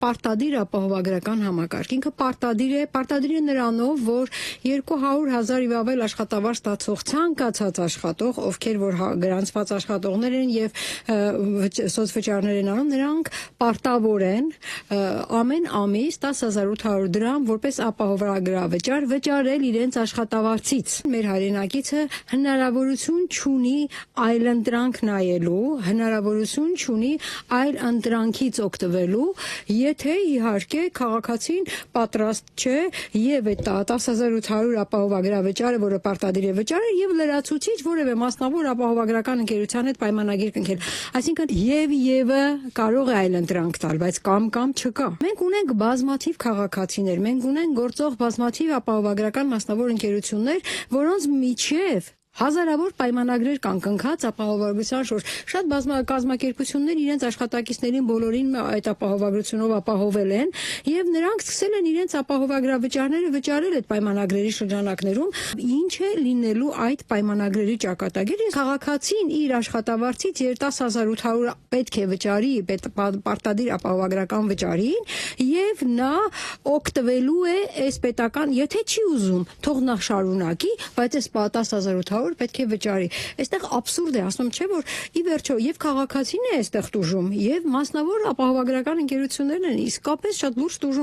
պարտադիր ապահովագրական համակարգ։ Ինքը պարտադիր է նրանով, որ 200,000 եւ ավել աշխատավարձ ստացող ցանկացած աշխատող, ովքեր որ գրանցված աշխատողներ են եւ սոցվճարներ են անում, նրանք պարտավոր են ամեն ամիս 10,800 դրամ որպես ապահովագրավճար վճարել իրենց աշխատավարձից։ Մեր հայրենակիցը հնարավորություն չունի այլընտրանք նայելու, հնարավորություն չունի այլ ընտրանքից օգտվելու, եթե իհարկե քաղաքացին պատրաստ չէ եւ այդ 10,800 ապահովագրավճարը, որը պարտադիր է վճարել, եւ լրացուցիչ որևէ մասնավոր ապահովագրական ընկերության հետ պայմանագիր կնքել։ Այսինքն եւը կարող է այլընտրանք տալ, բայց կամ չկա։ Մենք ունենք բազմաթիվ քաղաքացիներ, մենք ունենք գործող բազմաթիվ ապահովագրական մասնավոր ընկերություններ, որոնց միջև հազարավոր պայմանագրեր կան կնքած ապահովագրության շուրջ։ Շատ կազմակերպություններ իրենց աշխատակիցներին բոլորին այդ ապահովագրությունով ապահովել են եւ նրանք սկսել են իրենց ապահովագրավճարները վճարել այդ պայմանագրերի շրջանակներում։ Ինչ է լինելու այդ պայմանագրերի ճակատագիրը։ Քաղաքացին իր աշխատավարձից 10,800 պետք է վճարի պարտադիր ապահովագրական վճարին եւ նա օգտվելու է այս պետական, եթե չի ուզում, թող նա շարունակի, բայց այս 10,800 պետք է վճարի։ Այստեղ աբսուրդ է, ասում չէ որ ի վերջո եւ քաղաքացին է այստեղ տուժում եւ մասնավոր ապահովագրական ընկերություններն են իսկապես շատ լուրջ տուժում։